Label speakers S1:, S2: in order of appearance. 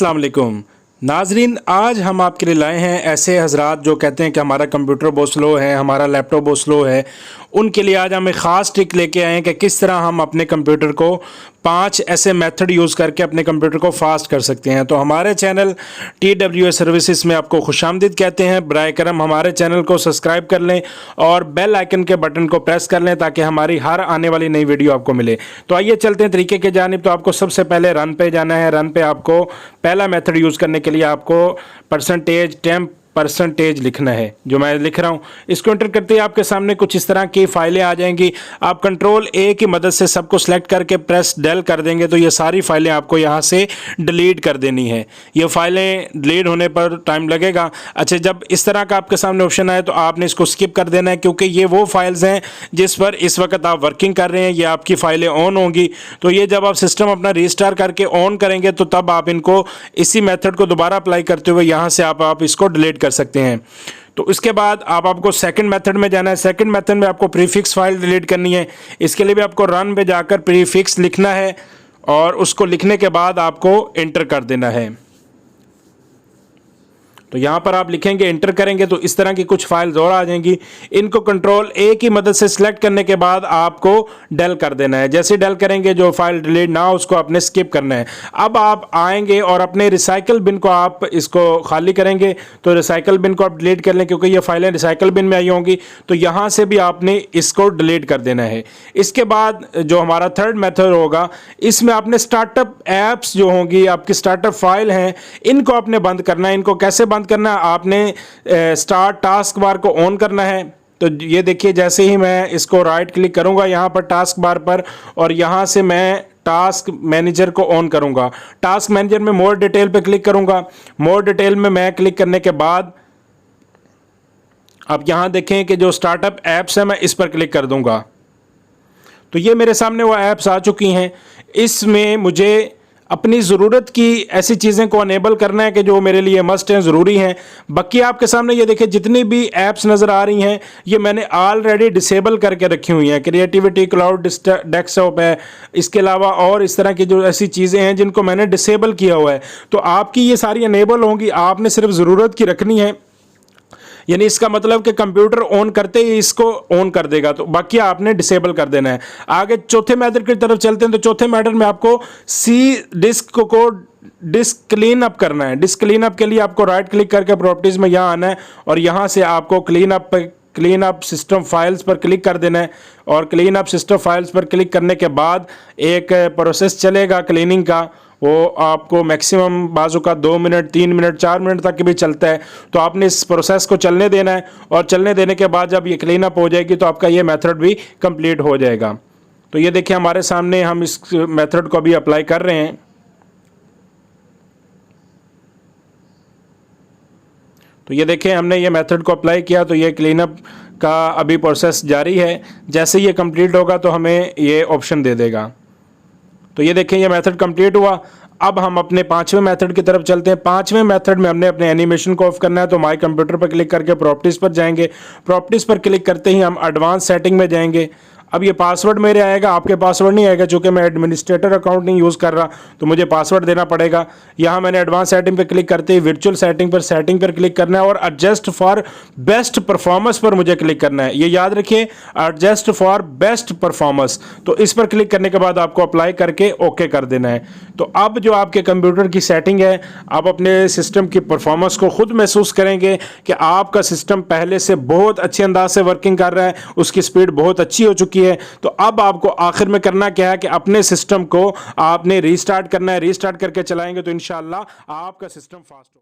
S1: अस्सलाम वालेकुम नाजरीन, आज हम आपके लिए लाए हैं ऐसे हजरात जो कहते हैं कि हमारा कंप्यूटर बहुत स्लो है, हमारा लैपटॉप बहुत स्लो है। उनके लिए आज हम एक ख़ास ट्रिक लेके आए हैं कि किस तरह हम अपने कंप्यूटर को 5 ऐसे मेथड यूज़ करके अपने कंप्यूटर को फास्ट कर सकते हैं। तो हमारे चैनल TWS सर्विसेज में आपको खुशामदीद कहते हैं। बराए करम हमारे चैनल को सब्सक्राइब कर लें और बेल आइकन के बटन को प्रेस कर लें ताकि हमारी हर आने वाली नई वीडियो आपको मिले। तो आइए चलते हैं तरीके के जानिब। तो आपको सबसे पहले रन पे जाना है। रन पे आपको पहला मेथड यूज़ करने के लिए आपको % लिखना है, जो मैं लिख रहा हूं। इसको एंटर करते ही आपके सामने कुछ इस तरह की फाइलें आ जाएंगी। आप कंट्रोल-A की मदद से सबको सेलेक्ट करके प्रेस डेल कर देंगे तो ये सारी फाइलें आपको यहां से डिलीट कर देनी है। ये फाइलें डिलीट होने पर टाइम लगेगा। अच्छा, जब इस तरह का आपके सामने ऑप्शन आए तो आपने इसको स्किप कर देना है, क्योंकि ये वो फाइल्स हैं जिस पर इस वक्त आप वर्किंग कर रहे हैं। ये आपकी फाइलें ऑन होंगी, तो ये जब आप सिस्टम अपना रीस्टार्ट करके ऑन करेंगे तो तब आप इनको इसी मेथड को दोबारा अप्लाई करते हुए यहाँ से आप इसको डिलीट कर सकते हैं। तो इसके बाद आपको सेकंड मेथड में जाना है। सेकंड मेथड में आपको प्रीफिक्स फाइल डिलीट करनी है। इसके लिए भी आपको रन पे जाकर प्रीफिक्स लिखना है और उसको लिखने के बाद आपको एंटर कर देना है। तो यहाँ पर आप लिखेंगे, एंटर करेंगे तो इस तरह की कुछ फाइल्स और आ जाएंगी। इनको कंट्रोल-A की मदद से सिलेक्ट करने के बाद आपको डेल कर देना है। जैसे डेल करेंगे जो फाइल डिलीट ना हो उसको आपने स्किप करना है। अब आप आएंगे और अपने रिसाइकल बिन को आप इसको खाली करेंगे। तो रिसाइकल बिन को आप डिलीट कर लें, क्योंकि ये फाइलें रिसाइकल बिन में आई होंगी। तो यहाँ से भी आपने इसको डिलीट कर देना है। इसके बाद जो हमारा थर्ड मेथड होगा, इसमें आपने स्टार्टअप ऐप्स जो होंगी, आपकी स्टार्टअप फाइल हैं, इनको आपने बंद करना है। इनको कैसे बंद करना है? आपने स्टार्ट टास्क बार को ऑन करना है। तो ये देखिए, जैसे ही मैं इसको राइट क्लिक करूंगा यहां पर टास्क बार पर, और यहां से मैं टास्क मैनेजर को ऑन करूंगा। टास्क मैनेजर में मोर डिटेल पे क्लिक करूंगा। मोर डिटेल में मैं क्लिक करने के बाद आप यहां देखें कि जो स्टार्टअप ऐप्स है मैं इस पर क्लिक कर दूंगा। तो ये मेरे सामने वो ऐप्स आ चुकी हैं। इसमें मुझे अपनी ज़रूरत की ऐसी चीज़ें को अनेबल करना है कि जो मेरे लिए मस्ट हैं, ज़रूरी हैं। बाकी आपके सामने ये देखिए, जितनी भी ऐप्स नज़र आ रही हैं ये मैंने ऑलरेडी डिसेबल करके रखी हुई हैं। क्रिएटिविटी क्लाउड डेस्कटॉप है, इसके अलावा और इस तरह की जो ऐसी चीज़ें हैं जिनको मैंने डिसेबल किया हुआ है। तो आपकी ये सारी अनेबल होंगी, आपने सिर्फ ज़रूरत की रखनी है। यानी इसका मतलब कि कंप्यूटर ऑन करते ही इसको ऑन कर देगा, तो बाकी आपने डिसेबल कर देना है। आगे चौथे मेथड की तरफ चलते हैं। तो चौथे मेथड में आपको डिस्क को डिस्क क्लीन अप करना है। डिस्क क्लीन अप के लिए आपको राइट क्लिक करके प्रॉपर्टीज में यहाँ आना है और यहाँ से आपको क्लीन अप सिस्टम फाइल्स पर क्लिक कर देना है। और क्लीन अप सिस्टम फाइल्स पर क्लिक करने के बाद एक प्रोसेस चलेगा क्लीनिंग का। वो आपको मैक्सिमम बाजू का 2 मिनट, 3 मिनट, 4 मिनट तक भी चलता है। तो आपने इस प्रोसेस को चलने देना है, और चलने देने के बाद जब ये क्लीन अप हो जाएगी तो आपका ये मेथड भी कंप्लीट हो जाएगा। तो ये देखिए, हमारे सामने हम इस मेथड को भी अप्लाई कर रहे हैं। तो ये देखिए, हमने ये मेथड को अप्लाई किया तो ये क्लीन अप का अभी प्रोसेस जारी है। जैसे ये कंप्लीट होगा तो हमें ये ऑप्शन दे देगा। तो ये देखें, ये मेथड कंप्लीट हुआ। अब हम अपने 5वें मेथड की तरफ चलते हैं। 5वें मेथड में हमने अपने एनिमेशन को ऑफ करना है। तो माय कंप्यूटर पर क्लिक करके प्रॉपर्टीज़ पर जाएंगे। प्रॉपर्टीज़ पर क्लिक करते ही हम एडवांस सेटिंग में जाएंगे। अब ये पासवर्ड मेरे आएगा, आपके पासवर्ड नहीं आएगा। चूँकि मैं एडमिनिस्ट्रेटर अकाउंट नहीं यूज़ कर रहा तो मुझे पासवर्ड देना पड़ेगा। यहाँ मैंने एडवांस सेटिंग पर क्लिक करते ही वर्चुअल सेटिंग पर क्लिक करना है और एडजस्ट फॉर बेस्ट परफॉर्मेंस पर मुझे क्लिक करना है। ये याद रखिए, एडजस्ट फॉर बेस्ट परफॉर्मेंस। तो इस पर क्लिक करने के बाद आपको अप्लाई करके ओके कर देना है। तो अब जो आपके कंप्यूटर की सेटिंग है, आप अपने सिस्टम की परफॉर्मेंस को खुद महसूस करेंगे कि आपका सिस्टम पहले से बहुत अच्छे अंदाज से वर्किंग कर रहा है, उसकी स्पीड बहुत अच्छी हो चुकी है। तो अब आपको आखिर में करना क्या है कि अपने सिस्टम को आपने रीस्टार्ट करना है। रीस्टार्ट करके चलाएंगे तो इंशाल्लाह आपका सिस्टम फास्ट हो।